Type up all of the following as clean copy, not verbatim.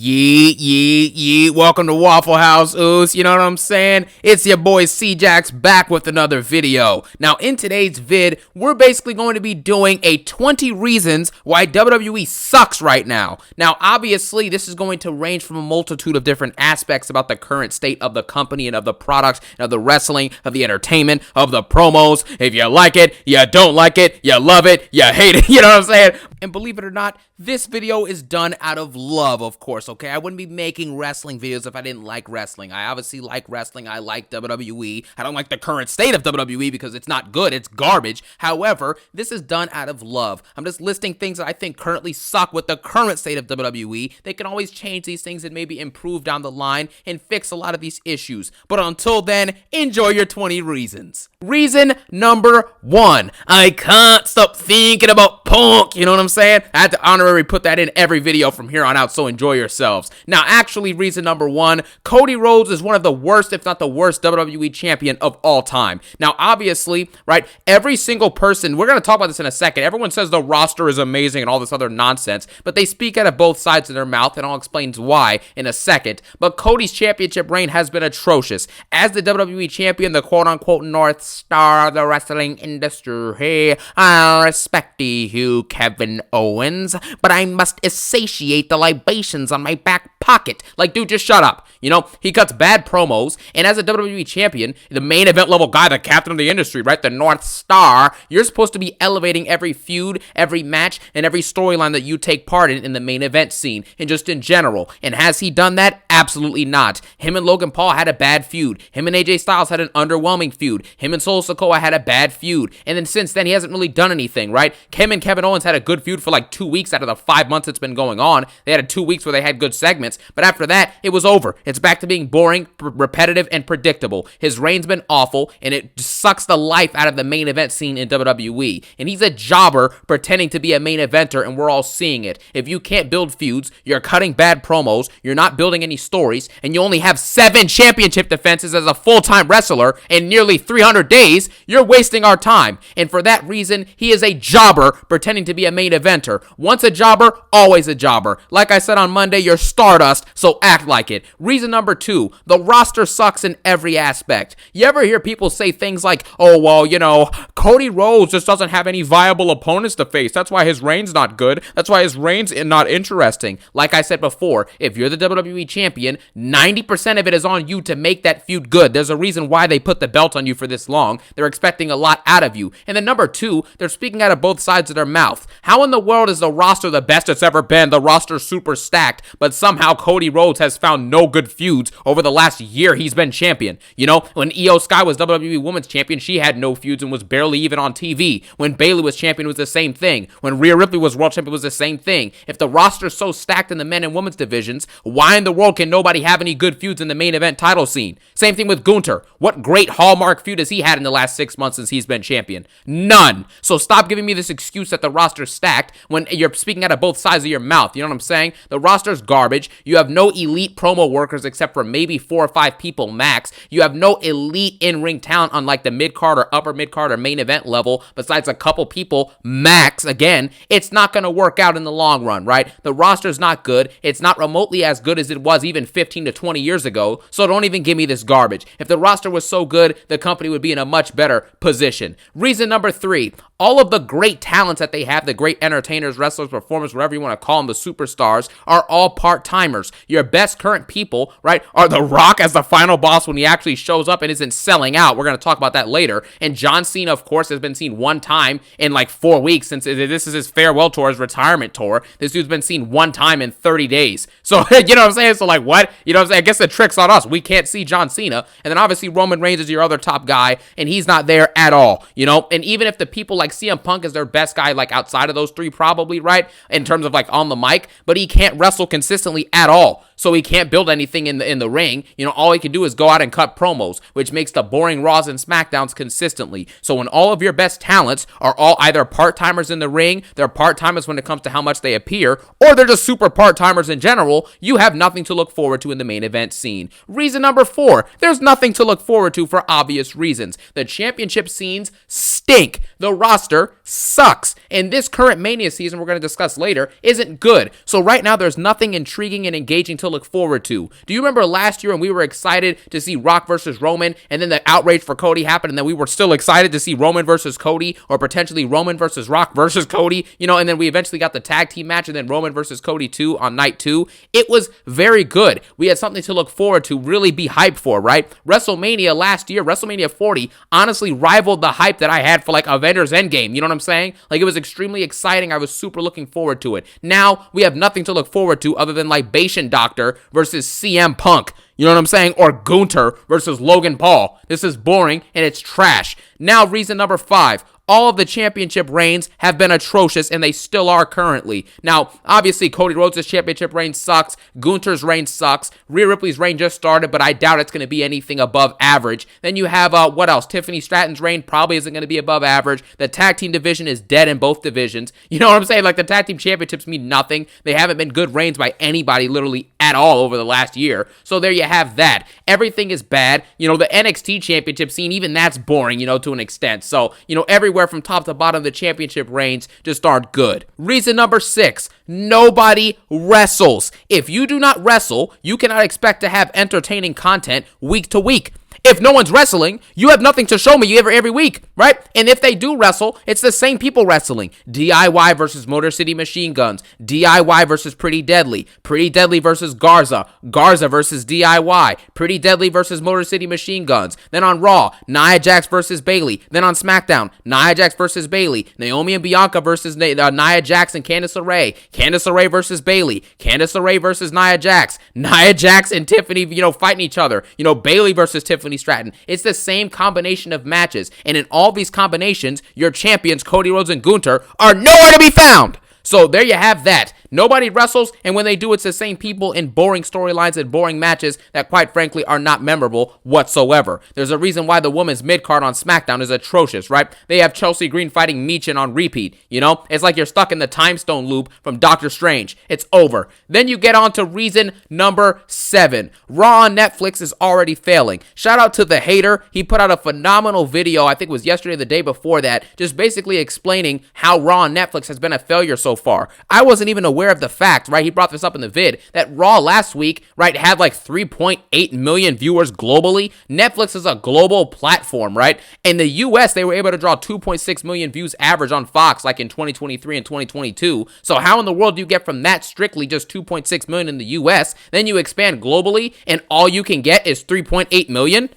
Yeet, yeet, yeet. Welcome to Waffle House, oos. You know what I'm saying? It's your boy C-Jax back with another video. Now, in today's vid, we're basically going to be doing a 20 reasons why WWE sucks right now. Now, obviously, this is going to range from a multitude of different aspects about the current state of the company and of the products, and of the wrestling, of the entertainment, of the promos. If you like it, you don't like it, you love it, you hate it. You know what I'm saying? And believe it or not, this video is done out of love, of course, okay? I wouldn't be making wrestling videos if I didn't like wrestling. I obviously like wrestling. I like WWE. I don't like the current state of WWE because it's not good. It's garbage. However, this is done out of love. I'm just listing things that I think currently suck with the current state of WWE. They can always change these things and maybe improve down the line and fix a lot of these issues. But until then, enjoy your 20 reasons. Reason number 1. I can't stop thinking about Punk. You know what I'm saying? I had to honorary put that in every video from here on out, so enjoy yourselves. Now, actually, reason number 1, Cody Rhodes is one of the worst, if not the worst, WWE champion of all time. Now, obviously, right, every single person, we're going to talk about this in a second, everyone says the roster is amazing and all this other nonsense, but they speak out of both sides of their mouth, and I'll explain why in a second. But Cody's championship reign has been atrocious. As the WWE champion, the quote-unquote North Star of the wrestling industry, I respect you, Kevin Owens, but I must satiate the libations on my back pocket. Like, dude, just shut up. You know, he cuts bad promos, and as a WWE champion, the main event level guy, the captain of the industry, right, the North Star, you're supposed to be elevating every feud, every match, and every storyline that you take part in the main event scene, and just in general. And has he done that? Absolutely not. Him and Logan Paul had a bad feud. Him and AJ Styles had an underwhelming feud. Him and Solo Sikoa had a bad feud. And then since then, he hasn't really done anything, right? Him and Kevin Owens had a good feud for like 2 weeks out of the 5 months it's been going on. They had 2 weeks where they had good segments, but after that, it was over. It's back to being boring, repetitive, and predictable. His reign's been awful, and it sucks the life out of the main event scene in WWE. And he's a jobber pretending to be a main eventer, and we're all seeing it. If you can't build feuds, you're cutting bad promos, you're not building any stories, and you only have 7 championship defenses as a full-time wrestler in nearly 300 days, you're wasting our time. And for that reason, he is a jobber pretending to be a main eventer. Once a jobber, always a jobber. Like I said on Monday, you're Stardust, so act like it. Reason number 2, the roster sucks in every aspect. You ever hear people say things like, oh, well, you know, Cody Rhodes just doesn't have any viable opponents to face. That's why his reign's not good. That's why his reign's not interesting. Like I said before, if you're the WWE champion, 90% of it is on you to make that feud good. There's a reason why they put the belt on you for this long. They're expecting a lot out of you. And then number 2, they're speaking out of both sides of their mouth. How in the world is the roster the best it's ever been? The roster's super stacked, but somehow Cody Rhodes has found no good feuds over the last year he's been champion. You know, when Io Sky was WWE Women's Champion, she had no feuds and was barely even on TV. When Bayley was champion, it was the same thing. When Rhea Ripley was world champion, it was the same thing. If the roster's so stacked in the men and women's divisions, why in the world can nobody have any good feuds in the main event title scene? Same thing with Gunther. What great hallmark feud has he had in the last 6 months since he's been champion? None. So stop giving me this excuse that the roster's stacked when you're speaking out of both sides of your mouth. You know what I'm saying? The roster's garbage. You have no elite promo workers except for maybe 4 or 5 people max. You have no elite in-ring talent on like the mid-card or upper mid-card or main event level besides a couple people max. Again, it's not going to work out in the long run, right? The roster's not good. It's not remotely as good as it was even 15 to 20 years ago, so don't even give me this garbage. If the roster was so good, the company would be in a much better position. Reason number 3, all of the great talents that they have, the great entertainers, wrestlers, performers, whatever you want to call them, the superstars, are all part-timers. Your best current people, right, are The Rock as the final boss when he actually shows up and isn't selling out. We're going to talk about that later. And John Cena, of course, has been seen one time in like 4 weeks since this is his farewell tour, his retirement tour. This dude's been seen one time in 30 days. So, you know what I'm saying? So, like, what? You know what I'm saying? I guess the trick's on us. We can't see John Cena. And then, obviously, Roman Reigns is your other top guy, and he's not there at all, you know? And even if the people like CM Punk is their best guy, like, outside of those 3 probably, right? In terms of, like, on the mic, but he can't wrestle consistently at all. so he can't build anything in the ring. All he can do is go out and cut promos, which makes the boring Raws and SmackDowns consistently. So when all of your best talents are all either part-timers in the ring, they're part-timers when it comes to how much they appear, or they're just super part-timers in general, you have nothing to look forward to in the main event scene. Reason number 4, there's nothing to look forward to for obvious reasons. The championship scenes stink. The roster sucks. And this current Mania season we're going to discuss later isn't good. So right now there's nothing intriguing and engaging to look forward to. Do you remember last year when we were excited to see Rock versus Roman, and then the outrage for Cody happened, and then we were still excited to see Roman versus Cody, or potentially Roman versus Rock versus Cody, and then we eventually got the tag team match, and then Roman versus Cody 2 on night 2. It was very good. We had something to look forward to, really be hyped for, right? WrestleMania last year, WrestleMania 40, honestly rivaled the hype that I had for like Avengers Endgame. You know what I'm saying? Like, it was extremely exciting. I was super looking forward to it. Now we have nothing to look forward to other than Libation Doctor versus CM Punk. You know what I'm saying? Or Gunther versus Logan Paul. This is boring and it's trash. Now, reason number 5. All of the championship reigns have been atrocious, and they still are currently. Now, obviously, Cody Rhodes' championship reign sucks. Gunther's reign sucks. Rhea Ripley's reign just started, but I doubt it's going to be anything above average. Then you have, what else? Tiffany Stratton's reign probably isn't going to be above average. The tag team division is dead in both divisions. You know what I'm saying? Like, the tag team championships mean nothing. They haven't been good reigns by anybody literally at all over the last year. So there you have that. Everything is bad. The NXT championship scene, even that's boring, to an extent. So, everywhere from top to bottom, the championship reigns just aren't good. Reason number 6, nobody wrestles. If you do not wrestle, you cannot expect to have entertaining content week to week. If no one's wrestling, you have nothing to show me every week, right? And if they do wrestle, it's the same people wrestling. DIY versus Motor City Machine Guns. DIY versus Pretty Deadly. Pretty Deadly versus Garza. Garza versus DIY. Pretty Deadly versus Motor City Machine Guns. Then on Raw, Nia Jax versus Bayley. Then on SmackDown, Nia Jax versus Bayley. Naomi and Bianca versus Nia Jax and Candice LeRae. Candice LeRae versus Bayley. Candice LeRae versus Nia Jax. Nia Jax and Tiffany, fighting each other. Bayley versus Tiffany Stratton. It's the same combination of matches, and in all these combinations, your champions Cody Rhodes and Gunther are nowhere to be found. So there you have that. Nobody wrestles, and when they do, it's the same people in boring storylines and boring matches that, quite frankly, are not memorable whatsoever. There's a reason why the women's mid-card on SmackDown is atrocious, right? They have Chelsea Green fighting Michin on repeat, It's like you're stuck in the time stone loop from Doctor Strange. It's over. Then you get on to reason number 7. Raw on Netflix is already failing. Shout out to The Hater. He put out a phenomenal video, I think it was yesterday or the day before that, just basically explaining how Raw on Netflix has been a failure so far. I wasn't even aware of the fact, right? He brought this up in the vid, that Raw last week, right, had like 3.8 million viewers globally. Netflix is a global platform, right? In the US, they were able to draw 2.6 million views average on Fox, like in 2023 and 2022. So how in the world do you get from that strictly just 2.6 million in the US? Then you expand globally, and all you can get is 3.8 million?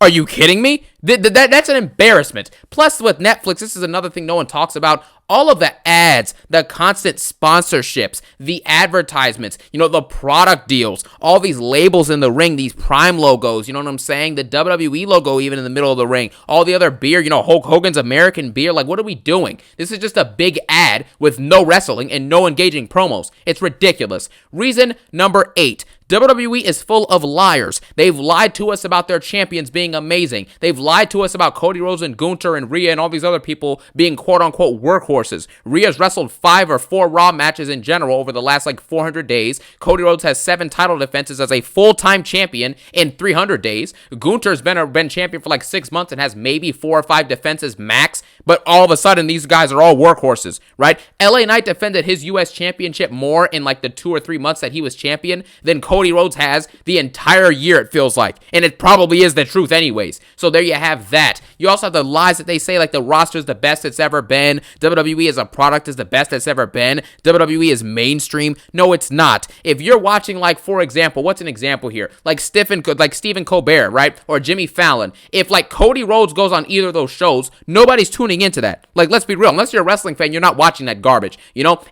Are you kidding me? That's an embarrassment. Plus, with Netflix, this is another thing no one talks about. All of the ads, the constant sponsorships, the advertisements, the product deals, all these labels in the ring, these Prime logos, you know what I'm saying? The WWE logo even in the middle of the ring, all the other beer, Hulk Hogan's American beer. Like, what are we doing? This is just a big ad with no wrestling and no engaging promos. It's ridiculous. Reason number 8. WWE is full of liars. They've lied to us about their champions being amazing. They've lied to us about Cody Rhodes and Gunther and Rhea and all these other people being quote-unquote workhorses. Rhea's wrestled 5 or 4 Raw matches in general over the last 400 days. Cody Rhodes has 7 title defenses as a full-time champion in 300 days. Gunther's been champion for 6 months and has maybe 4 or 5 defenses max, but all of a sudden these guys are all workhorses, right? LA Knight defended his US championship more in the 2 or 3 months that he was champion than Cody Rhodes has the entire year, it feels like. And it probably is the truth anyways. So there you have that. You also have the lies that they say, the roster's the best it's ever been. WWE as a product is the best it's ever been. WWE is mainstream. No, it's not. If you're watching, for example, what's an example here? Stephen Colbert, right? Or Jimmy Fallon. If, Cody Rhodes goes on either of those shows, nobody's tuning into that. Let's be real. Unless you're a wrestling fan, you're not watching that garbage.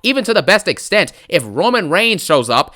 Even to the best extent, if Roman Reigns shows up,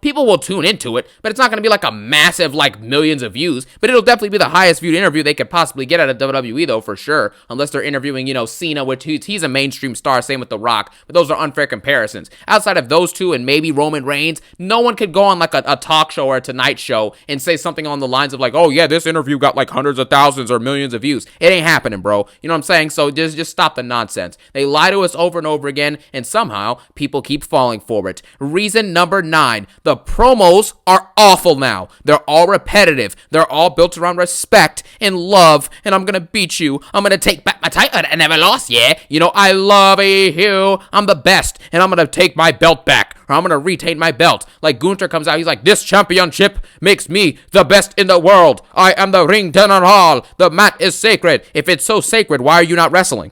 people will tune into it, but it's not going to be a massive, millions of views, but it'll definitely be the highest viewed interview they could possibly get at a WWE, though, for sure, unless they're interviewing, Cena, which he's a mainstream star, same with The Rock, but those are unfair comparisons. Outside of those two and maybe Roman Reigns, no one could go on like a talk show or a Tonight Show and say something on the lines of like, oh yeah, this interview got like hundreds of thousands or millions of views. It ain't happening, bro. You know what I'm saying? So just stop the nonsense. They lie to us over and over again, and somehow people keep falling for it. Reason number 9, the promos are awful now. They're all repetitive. They're all built around respect and love, and I'm gonna beat you. I'm gonna take back my title. I never lost, yeah. I love you. I'm the best, and I'm gonna take my belt back, or I'm gonna retain my belt. Like Gunther comes out, he's like, this championship makes me the best in the world. I am the ring general. The mat is sacred. If it's so sacred, why are you not wrestling?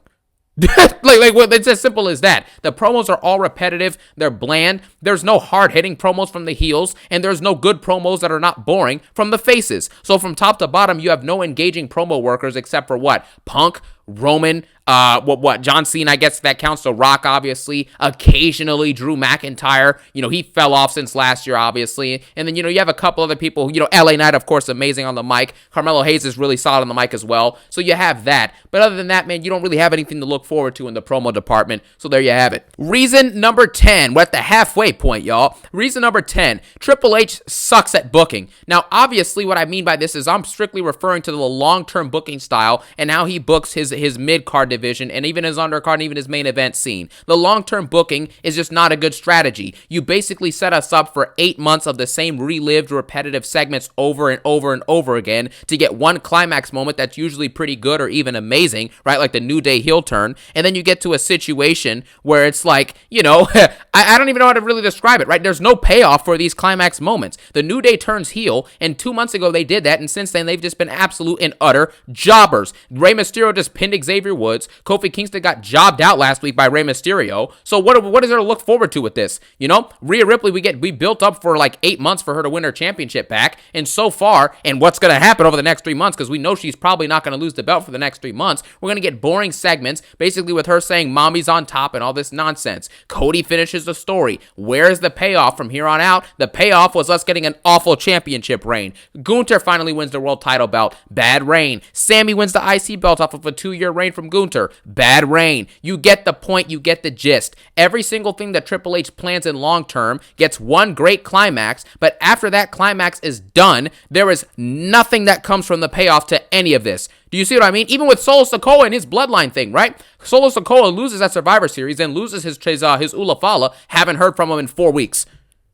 Well, it's as simple as that. The promos are all repetitive. They're bland. There's no hard-hitting promos from the heels, and there's no good promos that are not boring from the faces. So from top to bottom, you have no engaging promo workers except for what? Punk, Roman, John Cena, I guess that counts. So Rock, obviously, occasionally Drew McIntyre, he fell off since last year, obviously, and then, you have a couple other people, LA Knight, of course, amazing on the mic, Carmelo Hayes is really solid on the mic as well, so you have that, but other than that, man, you don't really have anything to look forward to in the promo department, so there you have it. Reason number 10, we're at the halfway point, y'all. Reason number 10, Triple H sucks at booking. Now, obviously, what I mean by this is I'm strictly referring to the long-term booking style and how he books his mid-card division and even his undercard and even his main event scene. The long-term booking is just not a good strategy. You basically set us up for 8 months of the same relived repetitive segments over and over and over again to get one climax moment that's usually pretty good or even amazing, right? Like the New Day heel turn. And then you get to a situation where it's like, I don't even know how to really describe it, right? There's no payoff for these climax moments. The New Day turns heel, and 2 months ago they did that, and since then they've just been absolute and utter jobbers. Rey Mysterio just pinned Xavier Woods. Kofi Kingston got jobbed out last week by Rey Mysterio. So what is there to look forward to with this? Rhea Ripley, we built up for like 8 months for her to win her championship back, and so far, and what's going to happen over the next 3 months, because we know she's probably not going to lose the belt for the next 3 months, we're going to get boring segments, basically with her saying mommy's on top and all this nonsense. Cody finishes the story. Where's the payoff from here on out? The payoff was us getting an awful championship reign. Gunther finally wins the world title belt. Bad reign. Sammy wins the IC belt off of a 2-year reign from Gunther. Bad reign. You get the point. You get the gist. Every single thing that Triple H plans in long term gets one great climax, but after that climax is done, there is nothing that comes from the payoff to any of this. Do you see what I mean? Even with Solo Sikoa and his bloodline thing, right? Solo Sikoa loses at Survivor Series and loses his Ula Fala. Haven't heard from him in 4 weeks.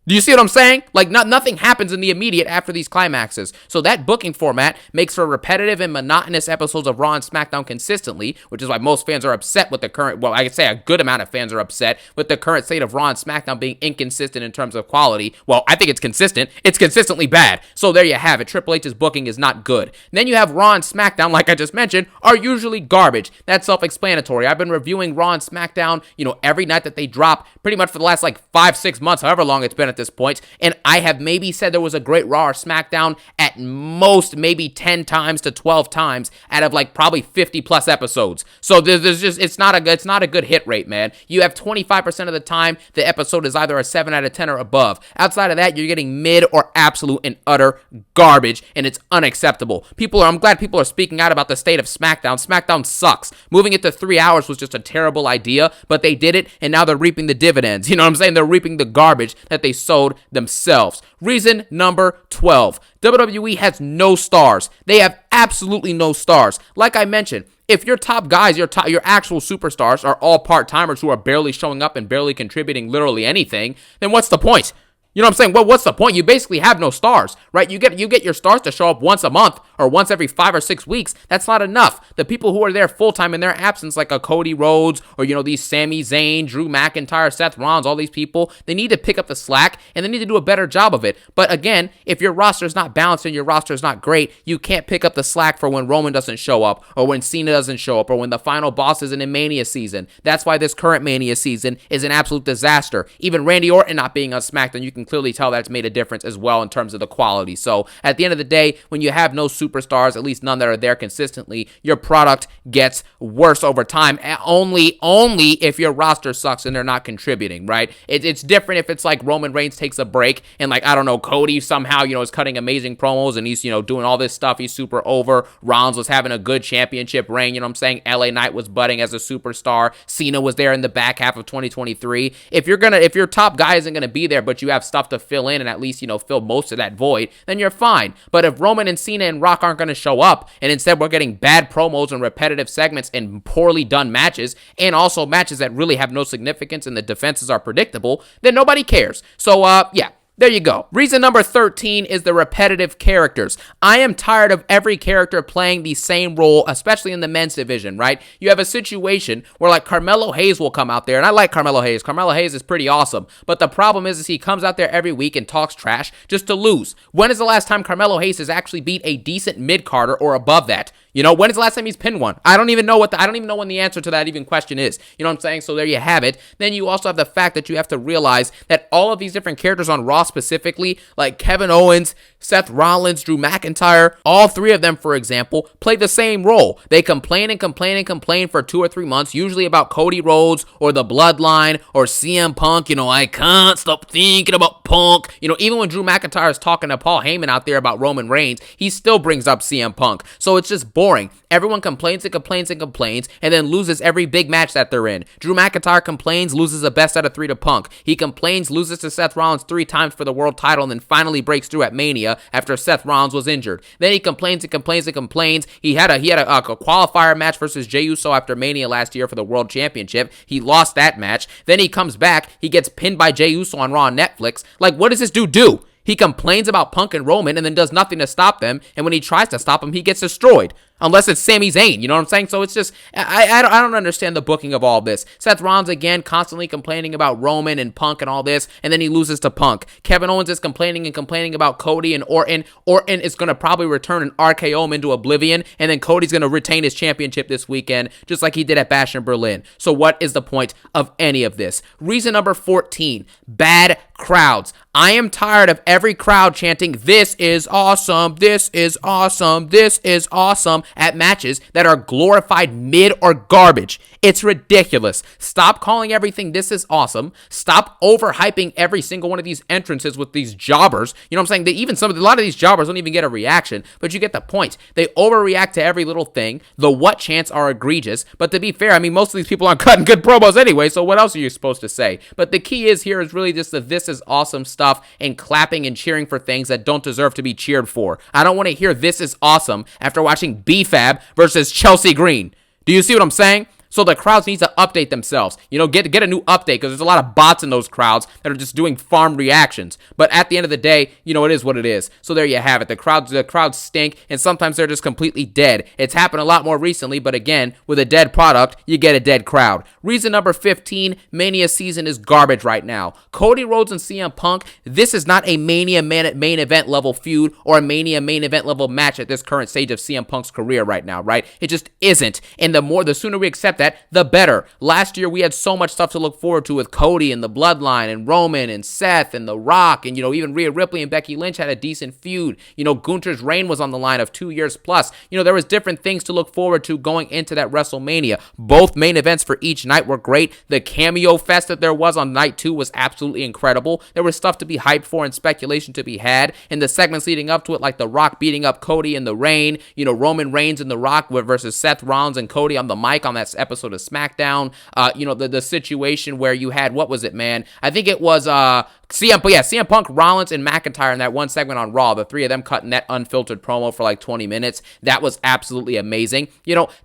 Do you see what I'm saying? Like, nothing happens in the immediate after these climaxes. So that booking format makes for repetitive and monotonous episodes of Raw and SmackDown consistently, which is why most fans are upset with the current, well, I could say a good amount of fans are upset with the current state of Raw and SmackDown being inconsistent in terms of quality. Well, I think it's consistent. It's consistently bad. So there you have it. Triple H's booking is not good. And then you have Raw and SmackDown, like I just mentioned, are usually garbage. That's self-explanatory. I've been reviewing Raw and SmackDown, every night that they drop, pretty much for the last 5-6 months, however long it's been at this point, and I have maybe said there was a great Raw or SmackDown at most maybe 10 times to 12 times out of probably 50 plus episodes. So there's just it's not a good hit rate, man. You have 25% of the time the episode is either a 7 out of 10 or above. Outside of that, you're getting mid or absolute and utter garbage, and it's unacceptable. I'm glad people are speaking out about the state of SmackDown. SmackDown sucks. Moving it to 3 hours was just a terrible idea, but they did it, and now they're reaping the dividends. You know what I'm saying? They're reaping the garbage that they sowed themselves. Reason number 12. WWE has no stars. They have absolutely no stars. Like I mentioned, if your top guys, your actual superstars are all part-timers who are barely showing up and barely contributing literally anything, then what's the point? You know what I'm saying? Well, what's the point? You basically have no stars, right? You get your stars to show up once a month or once every 5 or 6 weeks. That's not enough. The people who are there full-time in their absence, like a Cody Rhodes or, these Sami Zayn, Drew McIntyre, Seth Rollins, all these people, they need to pick up the slack and they need to do a better job of it. But again, if your roster is not balanced and your roster is not great, you can't pick up the slack for when Roman doesn't show up or when Cena doesn't show up or when the final boss isn't in Mania season. That's why this current Mania season is an absolute disaster. Even Randy Orton not being on SmackDown, you can clearly tell that's made a difference as well in terms of the quality. So at the end of the day, when you have no superstars, at least none that are there consistently, your product gets worse over time. Only if your roster sucks and they're not contributing, right? It's different if it's like Roman Reigns takes a break and, like, I don't know, Cody somehow, is cutting amazing promos and he's, doing all this stuff. He's super over. Rollins was having a good championship reign. You know what I'm saying? LA Knight was budding as a superstar. Cena was there in the back half of 2023. If your top guy isn't gonna be there, but you have stuff to fill in and at least, fill most of that void, then you're fine. But if Roman and Cena and Rock aren't gonna show up, and instead we're getting bad promos and repetitive segments and poorly done matches, and also matches that really have no significance and the defenses are predictable, then nobody cares. So, yeah. There you go. Reason number 13 is the repetitive characters. I am tired of every character playing the same role, especially in the men's division, right? You have a situation where, like, Carmelo Hayes will come out there, and I like Carmelo Hayes. Carmelo Hayes is pretty awesome, but the problem is he comes out there every week and talks trash just to lose. When is the last time Carmelo Hayes has actually beat a decent mid-carder or above that? When is the last time he's pinned one? I don't even know when the answer to that even question is. You know what I'm saying? So there you have it. Then you also have the fact that you have to realize that all of these different characters on Raw specifically, like Kevin Owens, Seth Rollins, Drew McIntyre, all three of them, for example, play the same role. They complain and complain and complain for 2 or 3 months, usually about Cody Rhodes or the Bloodline or CM Punk. I can't stop thinking about Punk. Even when Drew McIntyre is talking to Paul Heyman out there about Roman Reigns, he still brings up CM Punk. So it's just boring. Everyone complains and complains and complains and then loses every big match that they're in. Drew McIntyre complains, loses a best out of 3 to Punk. He complains, loses to Seth Rollins 3 times for the world title, and then finally breaks through at Mania after Seth Rollins was injured. Then he complains and complains and complains. He had a qualifier match versus Jey Uso after Mania last year for the World Championship. He lost that match. Then he comes back. He gets pinned by Jey Uso on Raw on Netflix. Like, what does this dude do? He complains about Punk and Roman and then does nothing to stop them. And when he tries to stop him, he gets destroyed. Unless it's Sami Zayn, you know what I'm saying? So it's just, I don't understand the booking of all this. Seth Rollins, again, constantly complaining about Roman and Punk and all this, and then he loses to Punk. Kevin Owens is complaining and complaining about Cody and Orton. Orton is going to probably return and RKO him into oblivion, and then Cody's going to retain his championship this weekend, just like he did at Bash in Berlin. So what is the point of any of this? Reason number 14, bad crowds. I am tired of every crowd chanting, "This is awesome, this is awesome, this is awesome," at matches that are glorified mid or garbage. It's ridiculous. Stop calling everything "this is awesome." Stop overhyping every single one of these entrances with these jobbers. You know what I'm saying? A lot of these jobbers don't even get a reaction, but you get the point. They overreact to every little thing. The what chants are egregious, but to be fair, most of these people aren't cutting good promos anyway, so what else are you supposed to say? But the key is really just the "this is awesome" stuff and clapping and cheering for things that don't deserve to be cheered for. I don't want to hear "this is awesome" after watching BFAB versus Chelsea Green. Do you see what I'm saying? So the crowds need to update themselves. Get a new update, because there's a lot of bots in those crowds that are just doing farm reactions. But at the end of the day, it is what it is. So there you have it. The crowds stink, and sometimes they're just completely dead. It's happened a lot more recently, but again, with a dead product, you get a dead crowd. Reason number 15, Mania season is garbage right now. Cody Rhodes and CM Punk, this is not a Mania main event level feud or a Mania main event level match at this current stage of CM Punk's career right now, right? It just isn't. And the sooner we accept that, the better. Last year, we had so much stuff to look forward to with Cody and the Bloodline and Roman and Seth and The Rock, and, even Rhea Ripley and Becky Lynch had a decent feud. Gunther's reign was on the line of 2 years plus. There was different things to look forward to going into that WrestleMania. Both main events for each night were great. The cameo fest that there was on night 2 was absolutely incredible. There was stuff to be hyped for and speculation to be had. And the segments leading up to it, like The Rock beating up Cody in the Reign, Roman Reigns and The Rock versus Seth Rollins and Cody on the mic on that episode of SmackDown. The situation where you had, what was it, man? I think it was CM Punk, Rollins, and McIntyre in that one segment on Raw. The three of them cutting that unfiltered promo for like 20 minutes. That was absolutely amazing.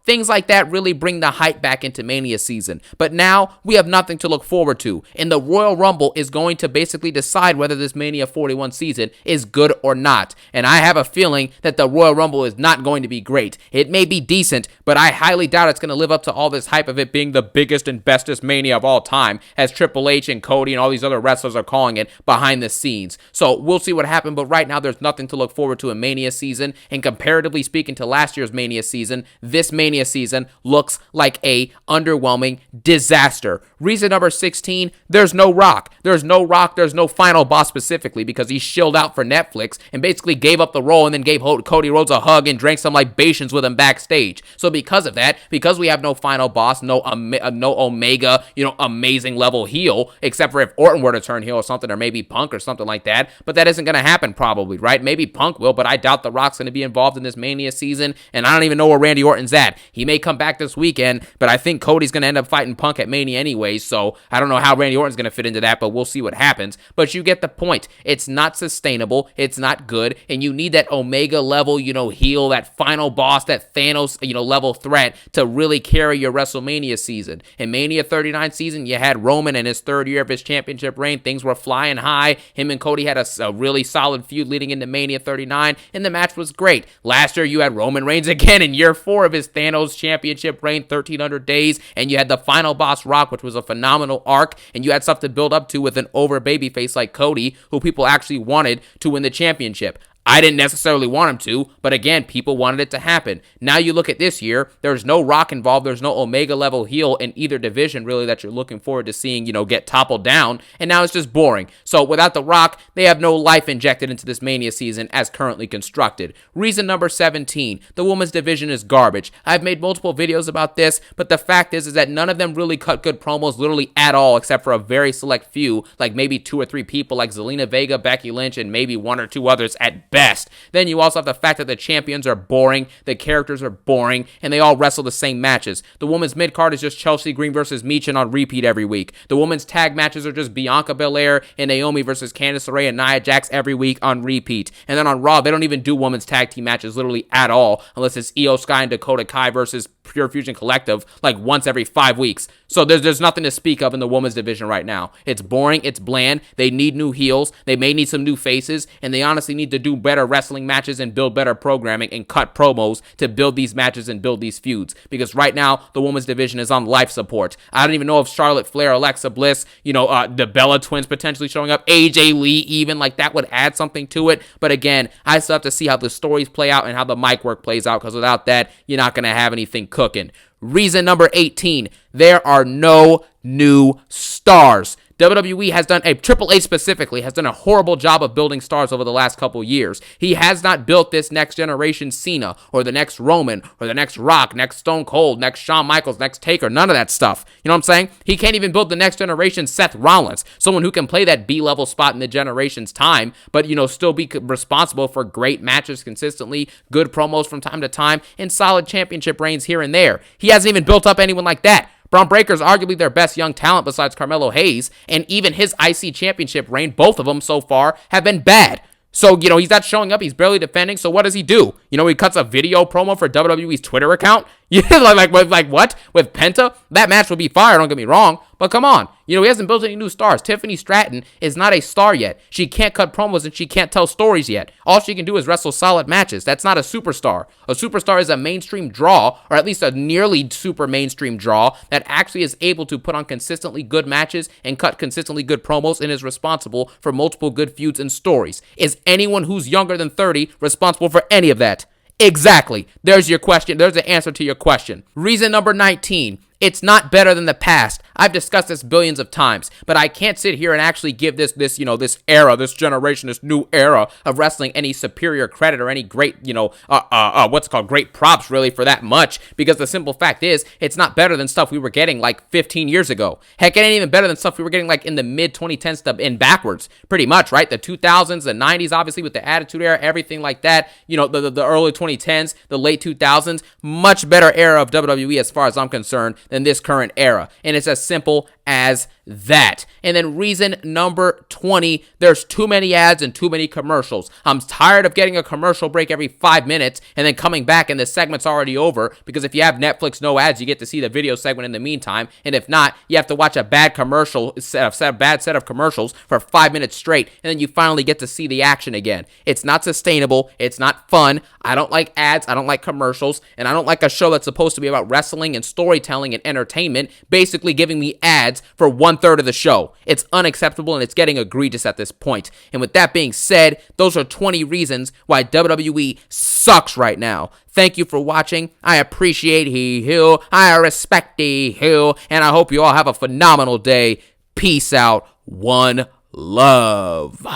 Things like that really bring the hype back into Mania season. But now we have nothing to look forward to. And the Royal Rumble is going to basically decide whether this Mania 41 season is good or not. And I have a feeling that the Royal Rumble is not going to be great. It may be decent, but I highly doubt it's going to live up to all this hype of it being the biggest and bestest Mania of all time, as Triple H and Cody and all these other wrestlers are calling it behind the scenes. So we'll see what happens, but right now there's nothing to look forward to in Mania season, and comparatively speaking to last year's Mania season, this Mania season looks like a underwhelming disaster. Reason number 16, there's no Rock. There's no Rock, there's no final boss specifically, because he shilled out for Netflix and basically gave up the role and then gave Cody Rhodes a hug and drank some libations with him backstage. So because of that, because we have no final boss, no Omega, amazing level heel, except for if Orton were to turn heel or something, or maybe Punk or something like that, but that isn't going to happen probably, right? Maybe Punk will, but I doubt The Rock's going to be involved in this Mania season, and I don't even know where Randy Orton's at. He may come back this weekend, but I think Cody's going to end up fighting Punk at Mania anyway, so I don't know how Randy Orton's going to fit into that, but we'll see what happens. But you get the point. It's not sustainable, it's not good, and you need that Omega level, heel, that final boss, that Thanos, level threat to really carry your WrestleMania season. In Mania 39 season, you had Roman in his third year of his championship reign. Things were flying high. Him and Cody had a really solid feud leading into Mania 39, and the match was great. Last year, you had Roman Reigns again in year 4 of his Thanos championship reign, 1,300 days, and you had the final boss Rock, which was a phenomenal arc, and you had stuff to build up to with an over babyface like Cody, who people actually wanted to win the championship. I didn't necessarily want him to, but again, people wanted it to happen. Now you look at this year, there's no Rock involved, there's no Omega level heel in either division really that you're looking forward to seeing, get toppled down, and now it's just boring. So without The Rock, they have no life injected into this Mania season as currently constructed. Reason number 17, the women's division is garbage. I've made multiple videos about this, but the fact is that none of them really cut good promos literally at all, except for a very select few, like maybe 2 or 3 people like Zelina Vega, Becky Lynch, and maybe 1 or 2 others at best. Then you also have the fact that the champions are boring, the characters are boring, and they all wrestle the same matches. The women's mid-card is just Chelsea Green versus Michin on repeat every week. The women's tag matches are just Bianca Belair and Naomi versus Candice LeRae and Nia Jax every week on repeat. And then on Raw, they don't even do women's tag team matches literally at all, unless it's Io Sky and Dakota Kai versus Pure Fusion Collective like once every 5 weeks. So there's nothing to speak of in the women's division right now. It's boring, it's bland, they need new heels, they may need some new faces, and they honestly need to do better wrestling matches and build better programming and cut promos to build these matches and build these feuds. Because right now, the women's division is on life support. I don't even know if Charlotte Flair, Alexa Bliss, the Bella Twins potentially showing up, AJ Lee even, like that would add something to it. But again, I still have to see how the stories play out and how the mic work plays out, because without that, you're not going to have anything cooking. Reason number 18, there are no new stars. WWE has done, Triple H specifically, has done a horrible job of building stars over the last couple years. He has not built this next generation Cena, or the next Roman, or the next Rock, next Stone Cold, next Shawn Michaels, next Taker, none of that stuff. You know what I'm saying? He can't even build the next generation Seth Rollins, someone who can play that B-level spot in the generation's time, but, still be responsible for great matches consistently, good promos from time to time, and solid championship reigns here and there. He hasn't even built up anyone like that. Braun Breaker's arguably their best young talent besides Carmelo Hayes, and even his IC championship reign, both of them so far, have been bad. So, he's not showing up, he's barely defending, so what does he do? He cuts a video promo for WWE's Twitter account? like what? With Penta? That match would be fire, don't get me wrong, but come on. He hasn't built any new stars. Tiffany Stratton is not a star yet. She can't cut promos and she can't tell stories yet. All she can do is wrestle solid matches. That's not a superstar. A superstar is a mainstream draw, or at least a nearly super mainstream draw, that actually is able to put on consistently good matches and cut consistently good promos and is responsible for multiple good feuds and stories. Is anyone who's younger than 30 responsible for any of that? Exactly. There's your question. There's the answer to your question. Reason number 19. It's not better than the past. I've discussed this billions of times, but I can't sit here and actually give this era, this generation, this new era of wrestling any superior credit or any great, great props really for that much, because the simple fact is, it's not better than stuff we were getting like 15 years ago. Heck, it ain't even better than stuff we were getting like in the mid-2010s stuff and backwards, pretty much, right? The 2000s, the 90s, obviously with the Attitude Era, everything like that, the early 2010s, the late 2000s, much better era of WWE as far as I'm concerned than this current era. And it's as simple as that. And then reason number 20, there's too many ads and too many commercials. I'm tired of getting a commercial break every 5 minutes and then coming back and the segment's already over, because if you have Netflix no ads, you get to see the video segment in the meantime, and if not, you have to watch a bad set of commercials for 5 minutes straight, and then you finally get to see the action again. It's not sustainable, it's not fun. I don't like ads, I don't like commercials, and I don't like a show that's supposed to be about wrestling and storytelling and entertainment, basically giving me ads for 1/3 of the show. It's unacceptable and it's getting egregious at this point. And with that being said, those are 20 reasons why WWE sucks right now. Thank you for watching. I appreciate he-who. I respect he-who. And I hope you all have a phenomenal day. Peace out. One love.